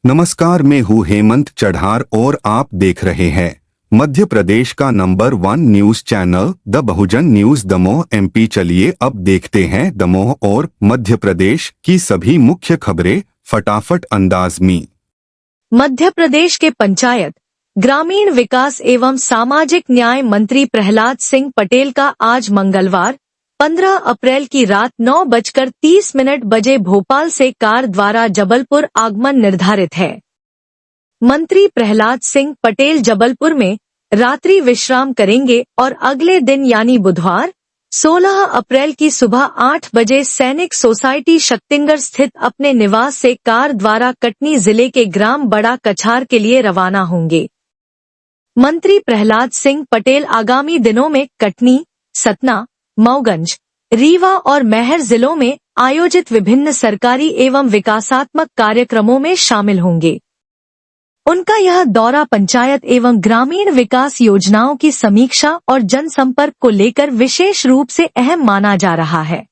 नमस्कार, मैं हूँ हेमंत चढ़ार और आप देख रहे हैं मध्य प्रदेश का number 1 news channel the Bahujan news Damoh MP। चलिए अब देखते हैं दमोह और मध्य प्रदेश की सभी मुख्य खबरें फटाफट अंदाज में। मध्य प्रदेश के पंचायत, ग्रामीण विकास एवं सामाजिक न्याय मंत्री प्रहलाद सिंह पटेल का आज मंगलवार 15 अप्रैल की रात 9:30 बजे भोपाल से कार द्वारा जबलपुर आगमन निर्धारित है। मंत्री प्रहलाद सिंह पटेल जबलपुर में रात्रि विश्राम करेंगे और अगले दिन यानी बुधवार 16 अप्रैल की सुबह 8 बजे सैनिक सोसाइटी शक्तिनगर स्थित अपने निवास से कार द्वारा कटनी जिले के ग्राम बड़ा कछार के लिए रवाना होंगे। मंत्री प्रहलाद सिंह पटेल आगामी दिनों में कटनी, सतना, मऊगंज, रीवा और मैहर जिलों में आयोजित विभिन्न सरकारी एवं विकासात्मक कार्यक्रमों में शामिल होंगे। उनका यह दौरा पंचायत एवं ग्रामीण विकास योजनाओं की समीक्षा और जनसंपर्क को लेकर विशेष रूप से अहम माना जा रहा है।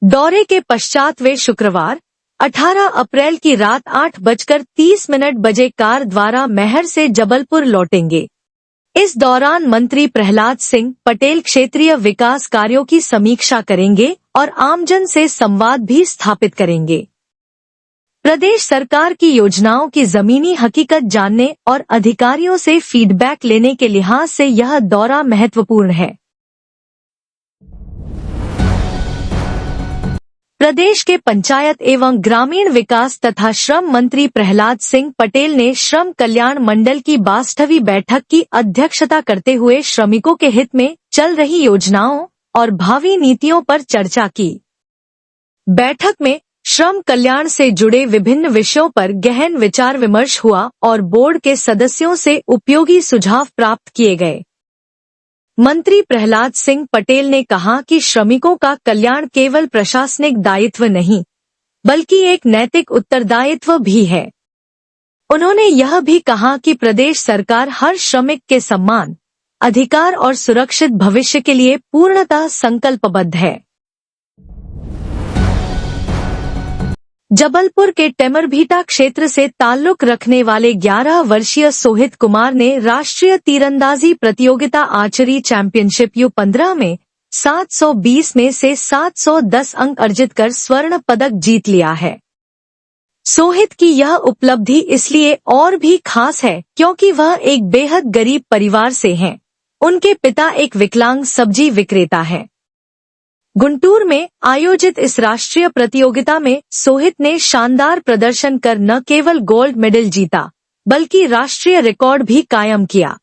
दौरे के पश्चात वे शुक्रवार 18 अप्रैल की रात 8:30 बजे कार द्वारा मैहर से जबलपुर लौटेंगे। इस दौरान मंत्री प्रहलाद सिंह पटेल क्षेत्रीय विकास कार्यों की समीक्षा करेंगे और आमजन से संवाद भी स्थापित करेंगे। प्रदेश सरकार की योजनाओं की जमीनी हकीकत जानने और अधिकारियों से फीडबैक लेने के लिहाज से यह दौरा महत्वपूर्ण है। प्रदेश के पंचायत एवं ग्रामीण विकास तथा श्रम मंत्री प्रहलाद सिंह पटेल ने श्रम कल्याण मंडल की 62वीं बैठक की अध्यक्षता करते हुए श्रमिकों के हित में चल रही योजनाओं और भावी नीतियों पर चर्चा की। बैठक में श्रम कल्याण से जुड़े विभिन्न विषयों पर गहन विचार विमर्श हुआ और बोर्ड के सदस्यों से उपयोगी सुझाव प्राप्त किए गए। मंत्री प्रहलाद सिंह पटेल ने कहा कि श्रमिकों का कल्याण केवल प्रशासनिक दायित्व नहीं, बल्कि एक नैतिक उत्तरदायित्व भी है। उन्होंने यह भी कहा कि प्रदेश सरकार हर श्रमिक के सम्मान, अधिकार और सुरक्षित भविष्य के लिए पूर्णतः संकल्पबद्ध है। जबलपुर के टेमरभीटा क्षेत्र से ताल्लुक रखने वाले 11 वर्षीय सोहित कुमार ने राष्ट्रीय तीरंदाजी प्रतियोगिता आर्चरी चैंपियनशिप U15 में 720 में से 710 अंक अर्जित कर स्वर्ण पदक जीत लिया है। सोहित की यह उपलब्धि इसलिए और भी खास है क्योंकि वह एक बेहद गरीब परिवार से हैं। उनके पिता एक विकलांग सब्जी विक्रेता हैं। गुंटूर में आयोजित इस राष्ट्रीय प्रतियोगिता में सोहित ने शानदार प्रदर्शन कर न केवल गोल्ड मेडल जीता, बल्कि राष्ट्रीय रिकॉर्ड भी कायम किया।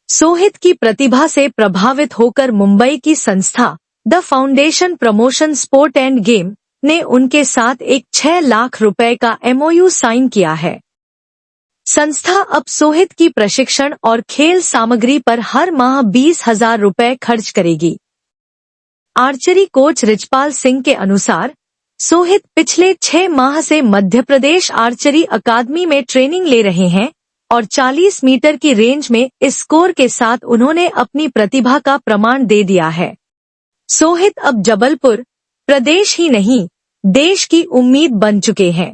सोहित की प्रतिभा से प्रभावित होकर मुंबई की संस्था the foundation promotion sport end game ने उनके साथ एक 6 लाख रुपए का MOU साइन किया है। संस्था अब सोहित की प्रशिक्षण और खेल सामग्री पर हर माह 20,000 रुपए खर्च करेगी। आर्चरी कोच रिचपाल सिंह के अनुसार सोहित पिछले 6 माह से मध्य प्रदेश आर्चरी अकादमी में ट्रेनिंग ले रहे हैं और 40 मीटर की रेंज में इस स्कोर के साथ उन्होंने अपनी प्रतिभा का प्रमाण दे दिया है। सोहित अब जबलपुर प्रदेश ही नहीं, देश की उम्मीद बन चुके हैं।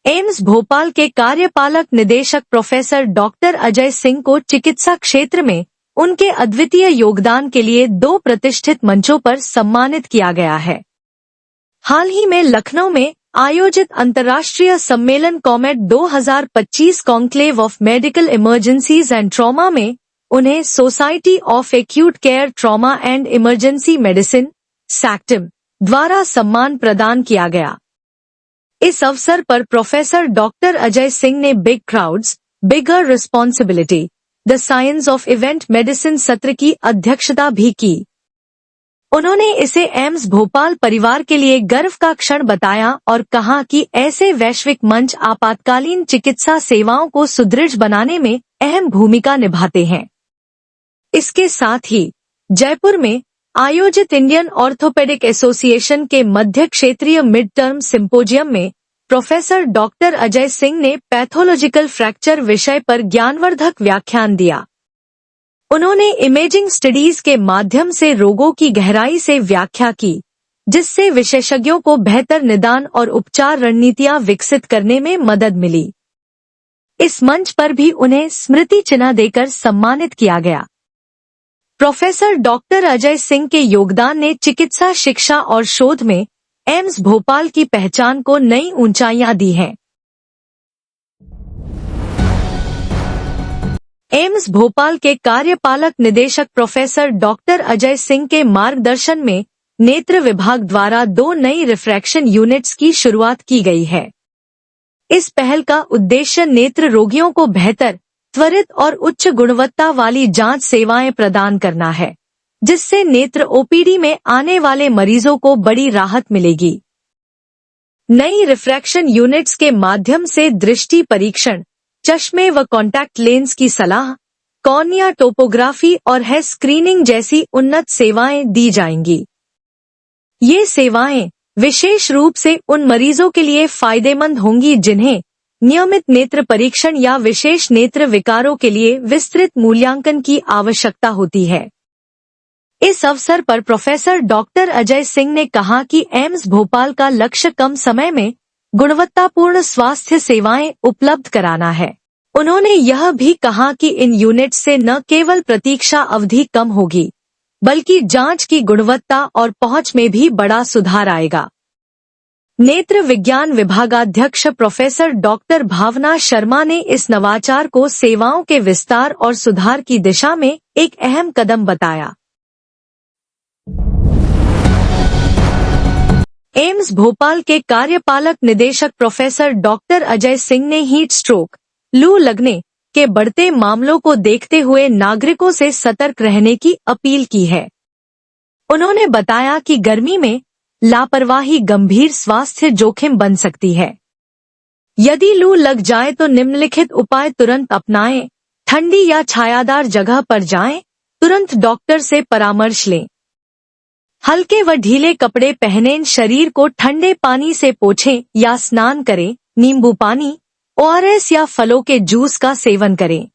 एम्स भोपाल के कार्यपालक निदेशक प्रोफेसर डॉक्टर अजय सिंह को चिकित्सा क्षेत्र में उनके अद्वितीय योगदान के लिए 2 प्रतिष्ठित मंचों पर सम्मानित किया गया है। हाल ही में लखनऊ में आयोजित अंतर्राष्ट्रीय सम्मेलन comet 2025 conclave of medical emergencies and trauma में उन्हें society of acute care trauma and emergency medicine सैक्टिम द्वारा सम्मान प्रदान किया गया। इस अवसर पर प्रोफेसर डॉक्टर अजय सिंह ने big crowds, bigger responsibility, the science of event medicine सत्र की अध्यक्षता भी की। उन्होंने इसे एम्स भोपाल परिवार के लिए गर्व का क्षण बताया और कहा कि ऐसे वैश्विक मंच आपातकालीन चिकित्सा सेवाओं को सुदृढ़ बनाने में अहम भूमिका निभाते हैं। इसके साथ ही जयपुर में आयोजित इंडियन ऑर्थोपेडिक एसोसिएशन के मध्य क्षेत्रीय मिड टर्म सिंपोजियम में प्रोफेसर डॉक्टर अजय सिंह ने पैथोलॉजिकल फ्रैक्चर विषय पर ज्ञानवर्धक व्याख्यान दिया। उन्होंने इमेजिंग स्टडीज के माध्यम से रोगों की गहराई से व्याख्या की, जिससे विशेषज्ञों को बेहतर निदान और उपचार रणनीतियां विकसित करने में मदद मिली। इस मंच पर भी उन्हें स्मृति चिन्ह देकर सम्मानित किया गया। प्रोफेसर डॉक्टर अजय सिंह के योगदान ने चिकित्सा शिक्षा और शोध में एम्स भोपाल की पहचान को नई ऊंचाइयां दी हैं। एम्स भोपाल के कार्यपालक निदेशक प्रोफेसर डॉक्टर अजय सिंह के मार्गदर्शन में नेत्र विभाग द्वारा 2 नई रिफ्रैक्शन यूनिट्स की शुरुआत की गई है। इस पहल का उद्देश्य नेत्र रोगियों को बेहतर, त्वरित और उच्च गुणवत्ता वाली जांच सेवाएं प्रदान करना है, जिससे नेत्र ओपीडी में आने वाले मरीजों को बड़ी राहत मिलेगी। नई रिफ्रैक्शन यूनिट्स के माध्यम से दृष्टि परीक्षण, चश्मे व कॉन्टैक्ट लेंस की सलाह, कॉर्निया टोपोग्राफी और हेयर स्क्रीनिंग जैसी उन्नत सेवाएं दी जाएंगी। ये सेवाएं विशेष रूप से उन मरीजों के लिए फायदेमंद होंगी जिन्हें नियमित नेत्र परीक्षण या विशेष नेत्र विकारों के लिए विस्तृत मूल्यांकन की आवश्यकता होती है। इस अवसर पर प्रोफेसर डॉक्टर अजय सिंह ने कहा कि एम्स भोपाल का लक्ष्य कम समय में गुणवत्तापूर्ण स्वास्थ्य सेवाएं उपलब्ध कराना है। उन्होंने यह भी कहा कि इन यूनिट से न केवल प्रतीक्षा अवधि कम होगी, बल्कि जांच की गुणवत्ता और पहुंच में भी बड़ा सुधार आएगा। नेत्र विज्ञान विभागाध्यक्ष प्रोफेसर डॉक्टर भावना शर्मा ने इस नवाचार को सेवाओं के विस्तार और सुधार की दिशा में एक अहम कदम बताया। एम्स भोपाल के कार्यपालक निदेशक प्रोफेसर डॉक्टर अजय सिंह ने हीट स्ट्रोक, लू लगने के बढ़ते मामलों को देखते हुए नागरिकों से सतर्क रहने की अपील की है। उन्होंने बताया कि गर्मी में लापरवाही गंभीर स्वास्थ्य जोखिम बन सकती है। यदि लू लग जाए तो निम्नलिखित उपाय तुरंत अपनाएं। ठंडी या छायादार जगह पर जाएं, तुरंत डॉक्टर से परामर्श लें। हल्के व ढीले कपड़े पहनें, शरीर को ठंडे पानी से पोंछें या स्नान करें। नींबू पानी, ओआरएस या फलों के जूस का सेवन करें।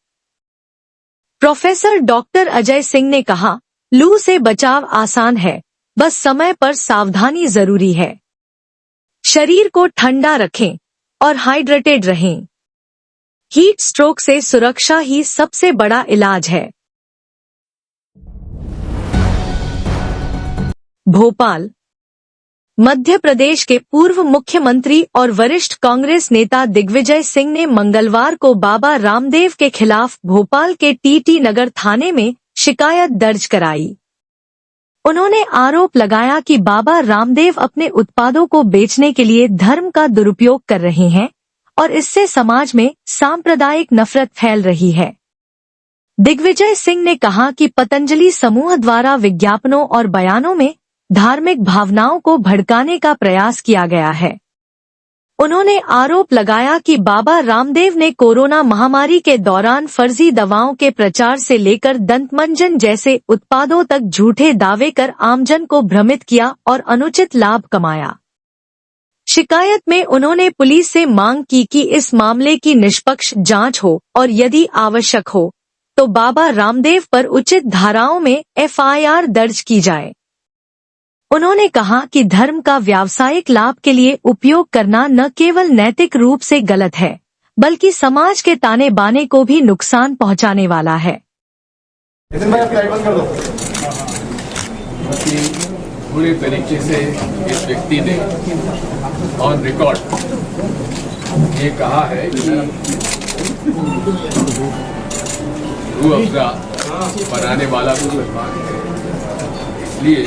प्रोफेसर डॉक्टर अजय सिंह ने कहा, लू से बचाव आसान है, बस समय पर सावधानी जरूरी है। शरीर को ठंडा रखें और हाइड्रेटेड रहें। हीट स्ट्रोक से सुरक्षा ही सबसे बड़ा इलाज है। भोपाल। मध्य प्रदेश के पूर्व मुख्यमंत्री और वरिष्ठ कांग्रेस नेता दिग्विजय सिंह ने मंगलवार को बाबा रामदेव के खिलाफ भोपाल के टीटी नगर थाने में शिकायत दर्ज कराई। उन्होंने आरोप लगाया कि बाबा रामदेव अपने उत्पादों को बेचने के लिए धर्म का दुरुपयोग कर रहे हैं और इससे समाज में सांप्रदायिक नफरत फैल रही है। दिग्विजय सिंह ने कहा कि पतंजलि समूह द्वारा विज्ञापनों और बयानों में धार्मिक भावनाओं को भड़काने का प्रयास किया गया है। उन्होंने आरोप लगाया कि बाबा रामदेव ने कोरोना महामारी के दौरान फर्जी दवाओं के प्रचार से लेकर दंतमंजन जैसे उत्पादों तक झूठे दावे कर आमजन को भ्रमित किया और अनुचित लाभ कमाया। शिकायत में उन्होंने पुलिस से मांग की कि इस मामले की निष्पक्ष जांच हो और यदि आवश्यक हो तो बाबा रामदेव पर उचित धाराओं में एफआईआर दर्ज की जाए। उन्होंने कहा कि धर्म का व्यावसायिक लाभ के लिए उपयोग करना न केवल नैतिक रूप से गलत है, बल्कि समाज के ताने बाने को भी नुकसान पहुंचाने वाला है। पूरे तरीके से इस व्यक्ति ने ऑन रिकॉर्ड ये कहा है कि रूह अफ़ज़ा बनाने वाला मुसलमान है, इसलिए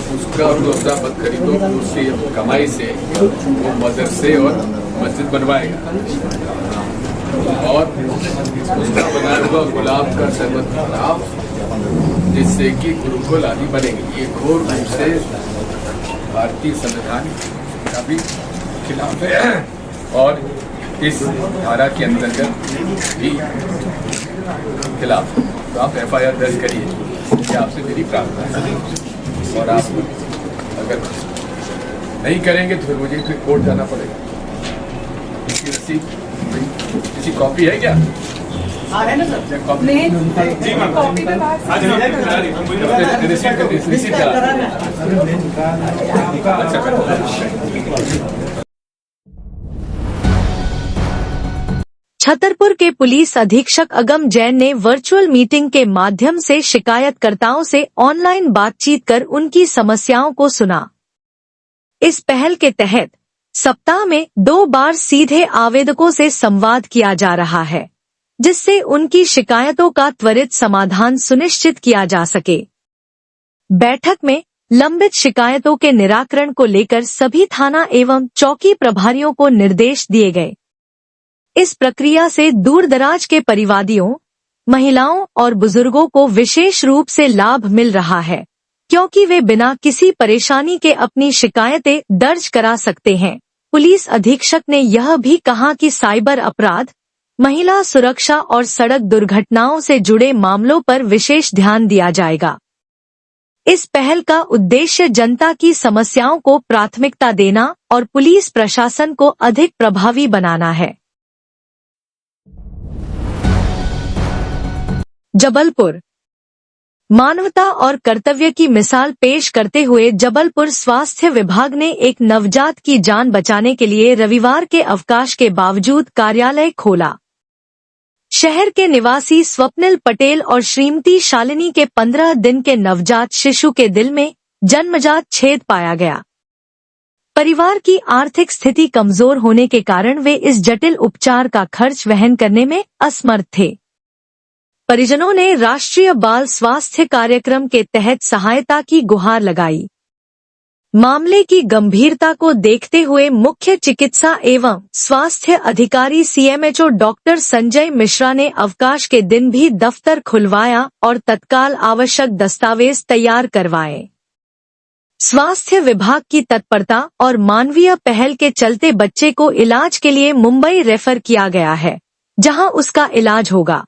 उसका रूह अफ़ज़ा मत खरीदो, उससे कमाई से वो मदरसे और मस्जिद बनवाएगा और उसका बनाया हुआ गुलाब का शरबत बनाओ जिससे कि गुरुकुल आदि बनेंगे। ये घोर रूप से भारतीय संविधान का भी खिलाफ है और इस धारा के अंतर्गत भी खिलाफ। तो आप एफआईआर दर्ज करिए, ये आपसे मेरी प्रार्थना है। और आप अगर नहीं करेंगे तो फिर मुझे फिर कोर्ट जाना पड़ेगा। इसकी रसीद किसी कॉपी है क्या? हाँ है ना सर। कॉपी पे बात रिसीट छतरपुर के पुलिस अधीक्षक अगम जैन ने वर्चुअल मीटिंग के माध्यम से शिकायतकर्ताओं से ऑनलाइन बातचीत कर उनकी समस्याओं को सुना। इस पहल के तहत सप्ताह में 2 बार सीधे आवेदकों से संवाद किया जा रहा है, जिससे उनकी शिकायतों का त्वरित समाधान सुनिश्चित किया जा सके। बैठक में लंबित शिकायतों के निराकरण को लेकर सभी थाना एवं चौकी प्रभारियों को निर्देश दिए गए। इस प्रक्रिया से दूरदराज के परिवादियों, महिलाओं और बुजुर्गों को विशेष रूप से लाभ मिल रहा है, क्योंकि वे बिना किसी परेशानी के अपनी शिकायतें दर्ज करा सकते हैं। पुलिस अधीक्षक ने यह भी कहा कि साइबर अपराध, महिला सुरक्षा और सड़क दुर्घटनाओं से जुड़े मामलों पर विशेष ध्यान दिया जाएगा। इस पहल का उद्देश्य जनता की समस्याओं को प्राथमिकता देना और पुलिस प्रशासन को अधिक प्रभावी बनाना है। जबलपुर मानवता और कर्तव्य की मिसाल पेश करते हुए जबलपुर स्वास्थ्य विभाग ने एक नवजात की जान बचाने के लिए रविवार के अवकाश के बावजूद कार्यालय खोला। शहर के निवासी स्वप्निल पटेल और श्रीमती शालिनी के 15 दिन के नवजात शिशु के दिल में जन्मजात छेद पाया गया। परिवार की आर्थिक स्थिति कमजोर होने के कारण वे इस जटिल उपचार का खर्च वहन करने में असमर्थ थे। परिजनों ने राष्ट्रीय बाल स्वास्थ्य कार्यक्रम के तहत सहायता की गुहार लगाई। मामले की गंभीरता को देखते हुए मुख्य चिकित्सा एवं स्वास्थ्य अधिकारी सीएमएचओ डॉक्टर संजय मिश्रा ने अवकाश के दिन भी दफ्तर खुलवाया और तत्काल आवश्यक दस्तावेज तैयार करवाए। स्वास्थ्य विभाग की तत्परता और मानवीय पहल के चलते बच्चे को इलाज के लिए मुंबई रेफर किया गया है, जहां उसका इलाज होगा।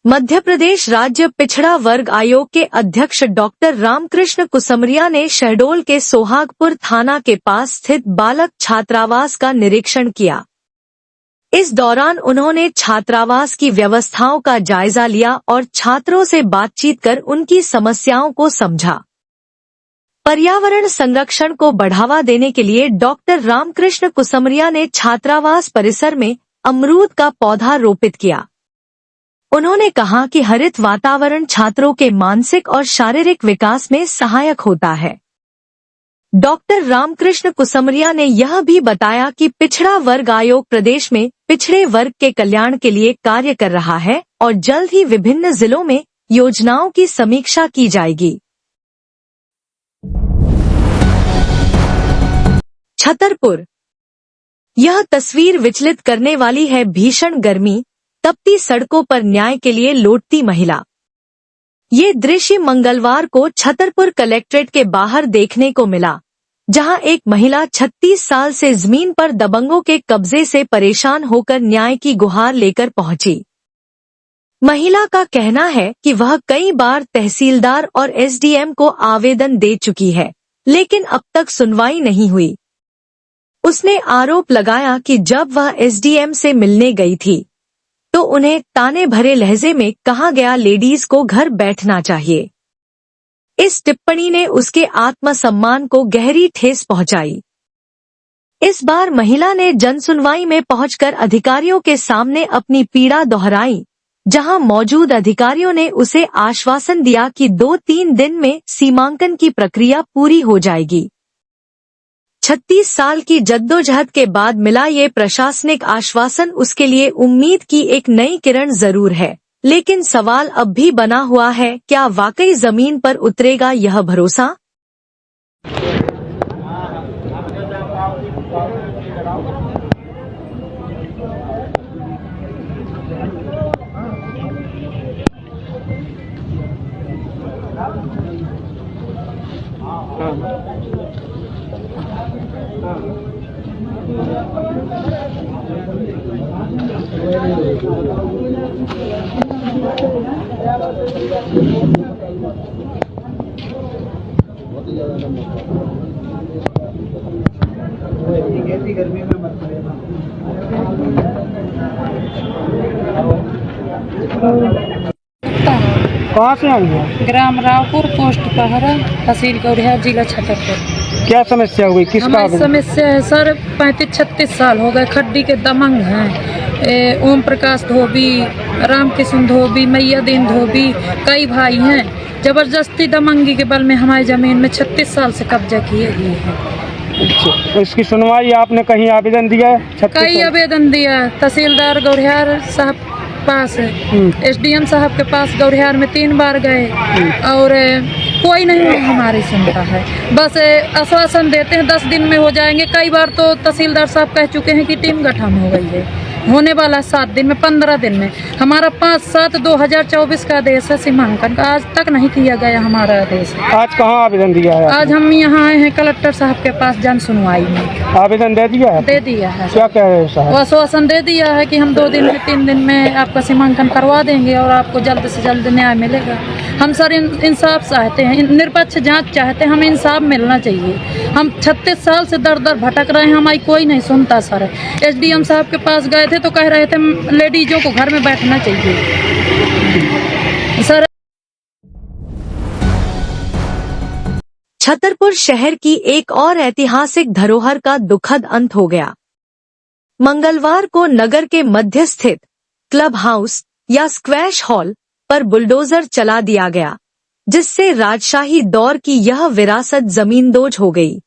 मध्य प्रदेश राज्य पिछड़ा वर्ग आयोग के अध्यक्ष डॉक्टर रामकृष्ण कुसमरिया ने शहडोल के सोहागपुर थाना के पास स्थित बालक छात्रावास का निरीक्षण किया। इस दौरान उन्होंने छात्रावास की व्यवस्थाओं का जायजा लिया और छात्रों से बातचीत कर उनकी समस्याओं को समझा। पर्यावरण संरक्षण को बढ़ावा देने के लिए डॉक्टर रामकृष्ण कुसमरिया ने छात्रावास परिसर में अमरूद का पौधा रोपित किया। उन्होंने कहा कि हरित वातावरण छात्रों के मानसिक और शारीरिक विकास में सहायक होता है। डॉक्टर रामकृष्ण कुसमरिया ने यह भी बताया कि पिछड़ा वर्ग आयोग प्रदेश में पिछड़े वर्ग के कल्याण के लिए कार्य कर रहा है और जल्द ही विभिन्न जिलों में योजनाओं की समीक्षा की जाएगी। छतरपुर, यह तस्वीर विचलित करने वाली है। भीषण गर्मी, तपती सड़कों पर न्याय के लिए लौटती महिला। ये दृश्य मंगलवार को छतरपुर कलेक्ट्रेट के बाहर देखने को मिला, जहां एक महिला 36 साल से जमीन पर दबंगों के कब्जे से परेशान होकर न्याय की गुहार लेकर पहुंची। महिला का कहना है कि वह कई बार तहसीलदार और एसडीएम को आवेदन दे चुकी है, लेकिन अब तक सुनवाई नहीं हुई। उसने आरोप लगाया कि जब वह एसडीएम से मिलने गई थी तो उन्हें ताने भरे लहजे में कहा गया लेडीज को घर बैठना चाहिए। इस टिप्पणी ने उसके आत्मसम्मान को गहरी ठेस पहुंचाई। इस बार महिला ने जनसुनवाई में पहुंचकर अधिकारियों के सामने अपनी पीड़ा दोहराई, जहां मौजूद अधिकारियों ने उसे आश्वासन दिया कि 2-3 दिन में सीमांकन की प्रक्रिया पूरी हो जाएगी। 36 साल की जद्दोजहद के बाद मिला ये प्रशासनिक आश्वासन उसके लिए उम्मीद की एक नई किरण जरूर है, लेकिन सवाल अब भी बना हुआ है, क्या वाकई जमीन पर उतरेगा यह भरोसा? गर्मी में मत कहाँ से आई हैं? ग्राम रावपुर, पोस्ट पहरा, तहसील गौरिया, जिला छतरपुर। क्या समस्या हुई, किसका हमारी आवेदन? समस्या है सर, 35-36 साल हो गए, खड्डी के दमंग हैं। ओम प्रकाश धोबी, रामकिशन धोबी, मैया दीन धोबी, कई भाई हैं। जबरदस्ती दमंगी के बल में हमारी जमीन में 36 साल से कब्जा किए हुए हैं। अच्छा, इसकी सुनवाई आपने कहीं आवेदन दिया है? 36 कई साल? आवेदन दिया, तहसीलदार गौरियार साहब पास, एसडीएम साहब के पास गौरियार में 3 बार गए और कोई नहीं हमारी सुनता है। बस आश्वासन देते हैं 10 दिन में हो जाएंगे। कई बार तो तहसीलदार साहब कह चुके हैं कि टीम गठन हो गई है, होने वाला 7 दिन में, 15 दिन में। हमारा 5/7/2024 का आदेश है सीमांकन का, आज तक नहीं किया गया हमारा आदेश। आज कहाँ आवेदन दिया है? आज हम यहाँ आए हैं कलेक्टर साहब के पास जन सुनवाई में। आवेदन दे दिया है? दे दिया है। क्या कह रहे हो साहब? वो आश्वासन दे दिया है कि हम 2 दिन में 3 दिन में आपका सीमांकन करवा देंगे और आपको जल्द से जल्द न्याय मिलेगा। हम सर इंसाफ चाहते हैं, निष्पक्ष जांच चाहते हैं, हमें इंसाफ मिलना चाहिए। हम 36 साल से दर दर भटक रहे हैं, हमारी कोई नहीं सुनता सर। एसडीएम साहब के पास गए थे तो कह रहे थे लेडीजों को घर में बैठना चाहिए सर। छतरपुर शहर की एक और ऐतिहासिक धरोहर का दुखद अंत हो गया। मंगलवार को नगर के मध्य स्थित क्लब हाउस या स्क्वैश हॉल पर बुलडोजर चला दिया गया, जिससे राजशाही दौर की यह विरासत जमींदोज हो गई।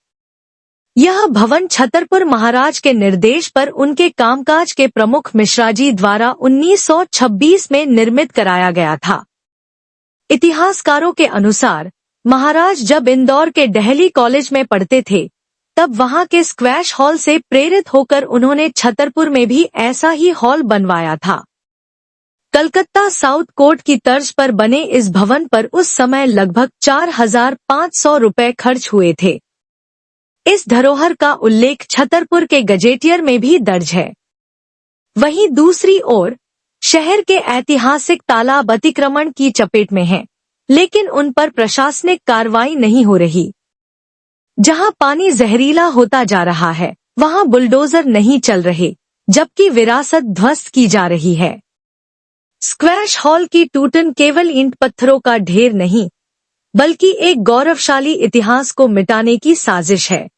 यह भवन छतरपुर महाराज के निर्देश पर उनके कामकाज के प्रमुख मिश्राजी द्वारा 1926 में निर्मित कराया गया था। इतिहासकारों के अनुसार महाराज जब इंदौर के डेहली कॉलेज में पढ़ते थे, तब वहां के स्क्वैश हॉल से प्रेरित होकर उन्होंने छतरपुर में भी ऐसा ही हॉल बनवाया था। कलकत्ता साउथ कोर्ट की तर्ज पर बने इस भवन पर उस समय लगभग 4,500 रुपए खर्च हुए थे। इस धरोहर का उल्लेख छतरपुर के गजेटियर में भी दर्ज है। वहीं दूसरी ओर शहर के ऐतिहासिक तालाब अतिक्रमण की चपेट में हैं, लेकिन उन पर प्रशासनिक कार्रवाई नहीं हो रही। जहां पानी जहरीला होता जा रहा है, वहां बुलडोजर नहीं चल रहे, जबकि विरासत ध्वस्त की जा रही है। स्क्वैश हॉल की टूटन केवल ईंट पत्थरों का ढेर नहीं, बल्कि एक गौरवशाली इतिहास को मिटाने की साजिश है।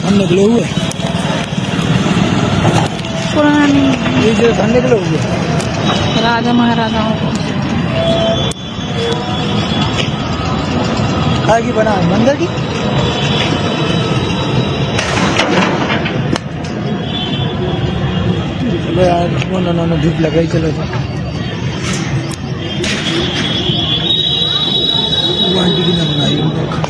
हम निकले हुए पुरानी ये जो निकले हुए राजा महाराजाओं को की बना है मंदिर की। चलो यार, नो धूप लगा ही, चलो तो आंटी की ना बनाई उनको।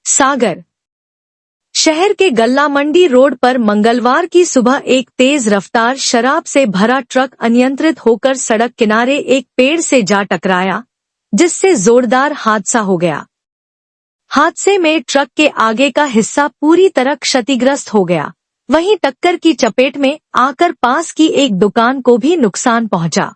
सागर शहर के गल्ला मंडी रोड पर मंगलवार की सुबह एक तेज रफ्तार शराब से भरा ट्रक अनियंत्रित होकर सड़क किनारे एक पेड़ से जा टकराया, जिससे जोरदार हादसा हो गया। हादसे में ट्रक के आगे का हिस्सा पूरी तरह क्षतिग्रस्त हो गया। वहीं टक्कर की चपेट में आकर पास की एक दुकान को भी नुकसान पहुंचा।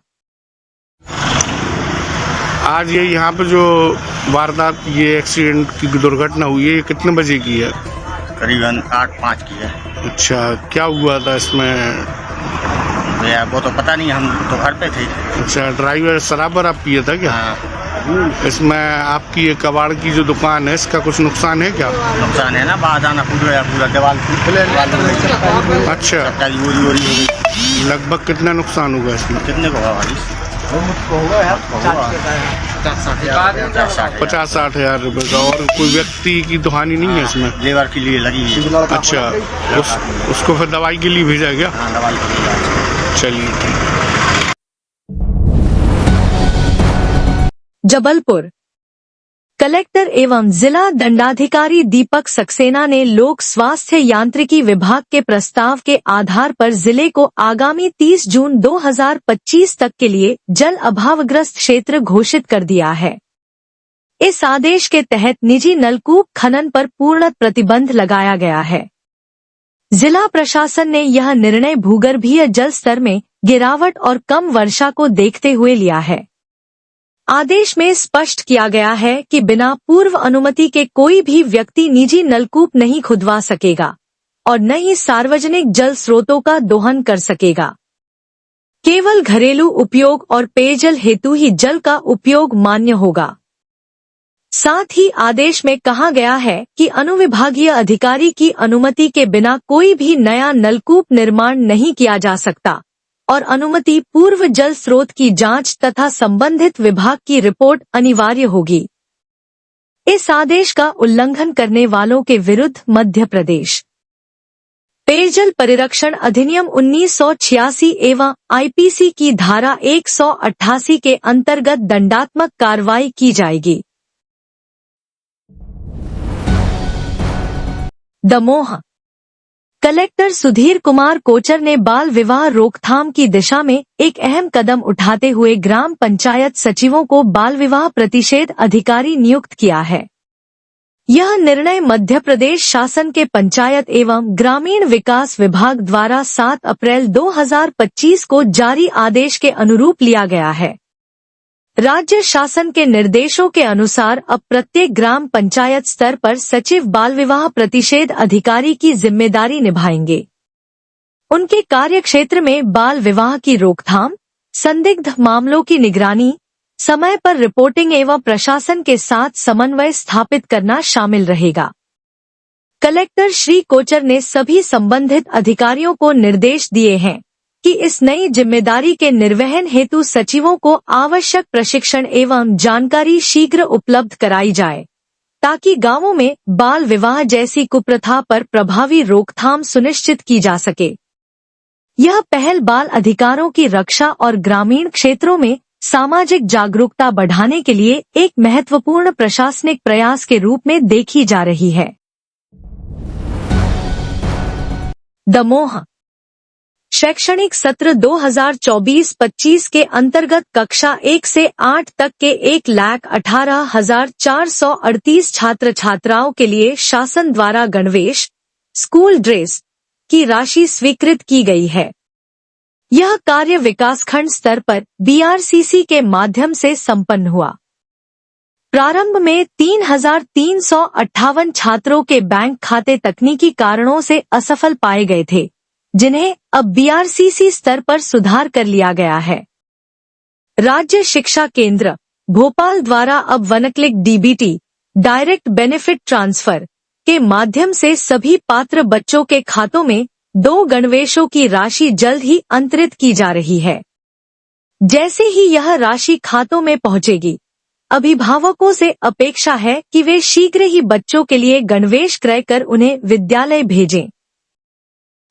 आज ये यहाँ पे जो वारदात, ये एक्सीडेंट की दुर्घटना हुई है, ये कितने बजे की है? करीबन 8:05 की है। अच्छा, क्या हुआ था इसमें? तो यार वो तो पता नहीं, हम तो घर पे थे। अच्छा, ड्राइवर शराब वराब पिया था क्या? हाँ। इसमें आपकी ये कबाड़ की जो दुकान है, इसका कुछ नुकसान है क्या? नुकसान है ना, बाहर आना फूट गया, पूरा दीवार अच्छा, ओरी हो गई। लगभग कितना नुकसान होगा इसमें? कितने को होगा भाई? 50-60 हज़ार रुपये का। और कोई व्यक्ति की तो हानि नहीं है इसमें? लेबर के लिए लगी है। अच्छा, उसको फिर दवाई के लिए भेजा गया? हाँ, दवाई के लिए। चलिए ठीक। जबलपुर कलेक्टर एवं जिला दंडाधिकारी दीपक सक्सेना ने लोक स्वास्थ्य यांत्रिकी विभाग के प्रस्ताव के आधार पर जिले को आगामी 30 जून 2025 तक के लिए जल अभावग्रस्त क्षेत्र घोषित कर दिया है। इस आदेश के तहत निजी नलकूप खनन पर पूर्ण प्रतिबंध लगाया गया है। जिला प्रशासन ने यह निर्णय भूगर्भीय जल स्तर में गिरावट और कम वर्षा को देखते हुए लिया है। आदेश में स्पष्ट किया गया है कि बिना पूर्व अनुमति के कोई भी व्यक्ति निजी नलकूप नहीं खुदवा सकेगा और न ही सार्वजनिक जल स्रोतों का दोहन कर सकेगा। केवल घरेलू उपयोग और पेयजल हेतु ही जल का उपयोग मान्य होगा। साथ ही आदेश में कहा गया है कि अनुविभागीय अधिकारी की अनुमति के बिना कोई भी नया नलकूप निर्माण नहीं किया जा सकता और अनुमति पूर्व जल स्रोत की जांच तथा संबंधित विभाग की रिपोर्ट अनिवार्य होगी। इस आदेश का उल्लंघन करने वालों के विरुद्ध मध्य प्रदेश पेयजल परिरक्षण अधिनियम 1986 एवं आईपीसी की धारा 188 के अंतर्गत दंडात्मक कार्रवाई की जाएगी। दमोह कलेक्टर सुधीर कुमार कोचर ने बाल विवाह रोकथाम की दिशा में एक अहम कदम उठाते हुए ग्राम पंचायत सचिवों को बाल विवाह प्रतिषेध अधिकारी नियुक्त किया है। यह निर्णय मध्य प्रदेश शासन के पंचायत एवं ग्रामीण विकास विभाग द्वारा 7 अप्रैल 2025 को जारी आदेश के अनुरूप लिया गया है। राज्य शासन के निर्देशों के अनुसार अब प्रत्येक ग्राम पंचायत स्तर पर सचिव बाल विवाह प्रतिषेध अधिकारी की जिम्मेदारी निभाएंगे। उनके कार्यक्षेत्र में बाल विवाह की रोकथाम, संदिग्ध मामलों की निगरानी, समय पर रिपोर्टिंग एवं प्रशासन के साथ समन्वय स्थापित करना शामिल रहेगा। कलेक्टर श्री कोचर ने सभी संबंधित अधिकारियों को निर्देश दिए हैं कि इस नई जिम्मेदारी के निर्वहन हेतु सचिवों को आवश्यक प्रशिक्षण एवं जानकारी शीघ्र उपलब्ध कराई जाए, ताकि गांवों में बाल विवाह जैसी कुप्रथा पर प्रभावी रोकथाम सुनिश्चित की जा सके। यह पहल बाल अधिकारों की रक्षा और ग्रामीण क्षेत्रों में सामाजिक जागरूकता बढ़ाने के लिए एक महत्वपूर्ण प्रशासनिक प्रयास के रूप में देखी जा रही है। दमोह शैक्षणिक सत्र 2024-25 के अंतर्गत कक्षा 1 से 8 तक के 1,18,438 छात्र छात्राओं के लिए शासन द्वारा गणवेश, स्कूल ड्रेस की राशि स्वीकृत की गई है। यह कार्य विकासखंड स्तर पर बीआरसीसी के माध्यम से संपन्न हुआ। प्रारंभ में 3,358 छात्रों के बैंक खाते तकनीकी कारणों से असफल पाए गए थे, जिन्हें अब बीआरसीसी स्तर पर सुधार कर लिया गया है। राज्य शिक्षा केंद्र भोपाल द्वारा अब वनक्लिक डीबीटी डायरेक्ट बेनिफिट ट्रांसफर के माध्यम से सभी पात्र बच्चों के खातों में 2 गणवेशों की राशि जल्द ही अंतरित की जा रही है। जैसे ही यह राशि खातों में पहुंचेगी, अभिभावकों से अपेक्षा है कि वे शीघ्र ही बच्चों के लिए गणवेश क्रय कर उन्हें विद्यालय भेजें।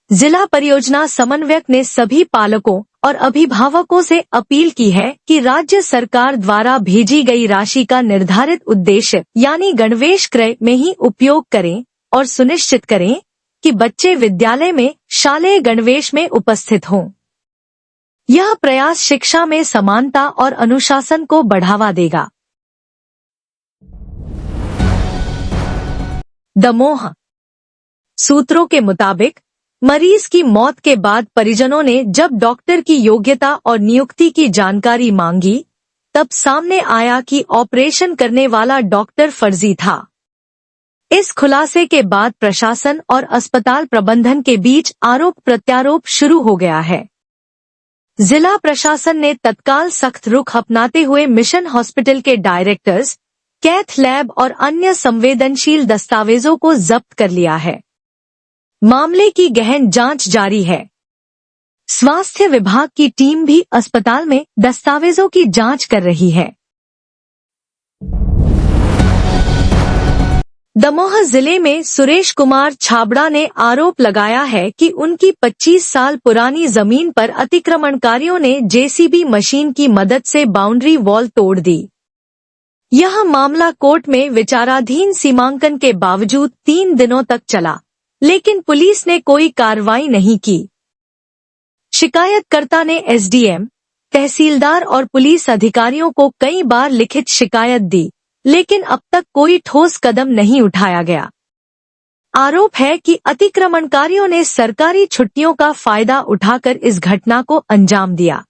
जिला परियोजना समन्वयक ने सभी पालकों और अभिभावकों से अपील की है कि राज्य सरकार द्वारा भेजी गई राशि का निर्धारित उद्देश्य यानी गणवेश क्रय में ही उपयोग करें और सुनिश्चित करें कि बच्चे विद्यालय में शालेय गणवेश में उपस्थित हों। यह प्रयास शिक्षा में समानता और अनुशासन को बढ़ावा देगा। दमोह सूत्रों के मुताबिक मरीज की मौत के बाद परिजनों ने जब डॉक्टर की योग्यता और नियुक्ति की जानकारी मांगी, तब सामने आया कि ऑपरेशन करने वाला डॉक्टर फर्जी था। इस खुलासे के बाद प्रशासन और अस्पताल प्रबंधन के बीच आरोप प्रत्यारोप शुरू हो गया है। जिला प्रशासन ने तत्काल सख्त रुख अपनाते हुए मिशन हॉस्पिटल के डायरेक्टर्स, कैथ लैब और अन्य संवेदनशील दस्तावेजों को जब्त कर लिया है। मामले की गहन जांच जारी है। स्वास्थ्य विभाग की टीम भी अस्पताल में दस्तावेजों की जांच कर रही है। दमोह जिले में सुरेश कुमार छाबड़ा ने आरोप लगाया है कि उनकी 25 साल पुरानी जमीन पर अतिक्रमणकारियों ने जेसीबी मशीन की मदद से बाउंड्री वॉल तोड़ दी। यह मामला कोर्ट में विचाराधीन सीमांकन के बावजूद 3 दिनों तक चला, लेकिन पुलिस ने कोई कार्रवाई नहीं की। शिकायतकर्ता ने एसडीएम, तहसीलदार और पुलिस अधिकारियों को कई बार लिखित शिकायत दी, लेकिन अब तक कोई ठोस कदम नहीं उठाया गया। आरोप है कि अतिक्रमणकारियों ने सरकारी छुट्टियों का फायदा उठाकर इस घटना को अंजाम दिया।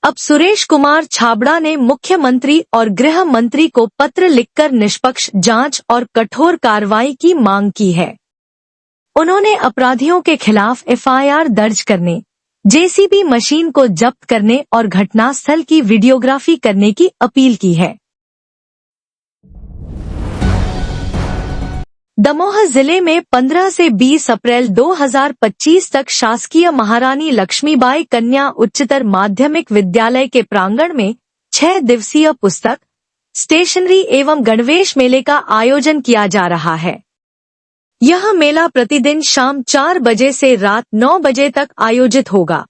अब सुरेश कुमार छाबड़ा ने मुख्यमंत्री और गृह मंत्री को पत्र लिखकर निष्पक्ष जांच और कठोर कार्रवाई की मांग की है। उन्होंने अपराधियों के खिलाफ एफआईआर दर्ज करने, जेसीबी मशीन को जब्त करने और घटनास्थल की वीडियोग्राफी करने की अपील की है। दमोह जिले में 15 से 20 अप्रैल 2025 तक शासकीय महारानी लक्ष्मीबाई कन्या उच्चतर माध्यमिक विद्यालय के प्रांगण में 6 दिवसीय पुस्तक, स्टेशनरी एवं गणवेश मेले का आयोजन किया जा रहा है। यह मेला प्रतिदिन शाम 4 बजे से रात 9 बजे तक आयोजित होगा।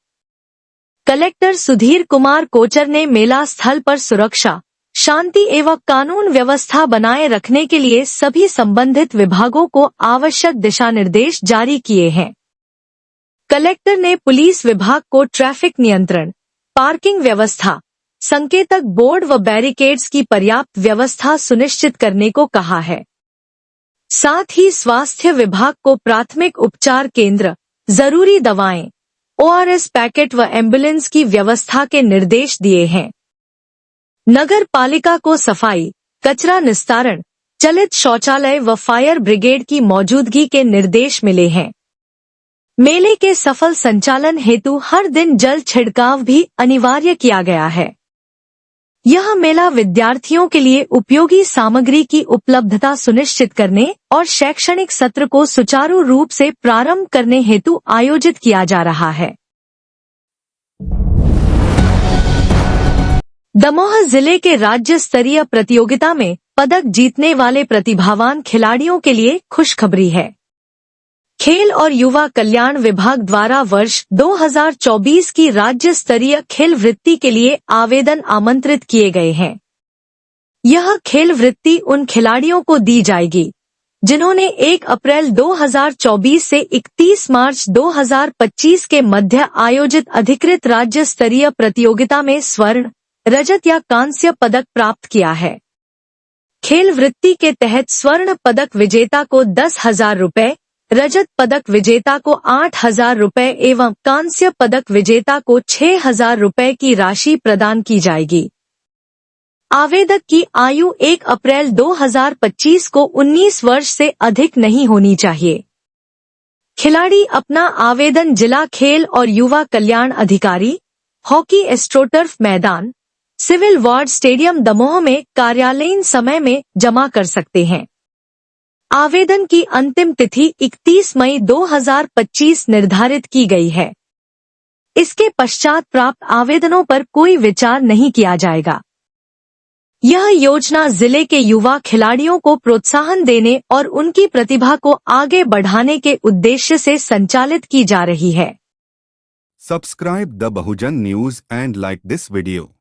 कलेक्टर सुधीर कुमार कोचर ने मेला स्थल पर सुरक्षा, शांति एवं कानून व्यवस्था बनाए रखने के लिए सभी संबंधित विभागों को आवश्यक दिशा निर्देश जारी किए हैं। कलेक्टर ने पुलिस विभाग को ट्रैफिक नियंत्रण, पार्किंग व्यवस्था, संकेतक बोर्ड व बैरिकेड्स की पर्याप्त व्यवस्था सुनिश्चित करने को कहा है। साथ ही स्वास्थ्य विभाग को प्राथमिक उपचार केंद्र, जरूरी दवाएं, ओआरएस पैकेट व एम्बुलेंस की व्यवस्था के निर्देश दिए हैं। नगर पालिका को सफाई, कचरा निस्तारण, चलित शौचालय व फायर ब्रिगेड की मौजूदगी के निर्देश मिले हैं। मेले के सफल संचालन हेतु हर दिन जल छिड़काव भी अनिवार्य किया गया है। यह मेला विद्यार्थियों के लिए उपयोगी सामग्री की उपलब्धता सुनिश्चित करने और शैक्षणिक सत्र को सुचारू रूप से प्रारंभ करने हेतु आयोजित किया जा रहा है। दमोह जिले के राज्य स्तरीय प्रतियोगिता में पदक जीतने वाले प्रतिभावान खिलाड़ियों के लिए खुशखबरी है। खेल और युवा कल्याण विभाग द्वारा वर्ष 2024 की राज्य स्तरीय खेल वृत्ति के लिए आवेदन आमंत्रित किए गए हैं। यह खेल वृत्ति उन खिलाड़ियों को दी जाएगी जिन्होंने 1 अप्रैल 2024 से 31 मार्च 2025 के मध्य आयोजित अधिकृत राज्य स्तरीय प्रतियोगिता में स्वर्ण, रजत या कांस्य पदक प्राप्त किया है। खेल वृत्ति के तहत स्वर्ण पदक विजेता को 10,000 रुपए, रजत पदक विजेता को 8,000 रुपए एवं कांस्य पदक विजेता को 6,000 रुपए की राशि प्रदान की जाएगी। आवेदक की आयु 1 अप्रैल 2025 को 19 वर्ष से अधिक नहीं होनी चाहिए। खिलाड़ी अपना आवेदन जिला खेल और युवा कल्याण अधिकारी, हॉकी एस्ट्रोटर्फ मैदान, सिविल वार्ड स्टेडियम दमोह में कार्यालयीन समय में जमा कर सकते हैं। आवेदन की अंतिम तिथि 31 मई 2025 निर्धारित की गई है। इसके पश्चात प्राप्त आवेदनों पर कोई विचार नहीं किया जाएगा। यह योजना जिले के युवा खिलाड़ियों को प्रोत्साहन देने और उनकी प्रतिभा को आगे बढ़ाने के उद्देश्य से संचालित की जा रही है। Subscribe the Bahujan News and like this video.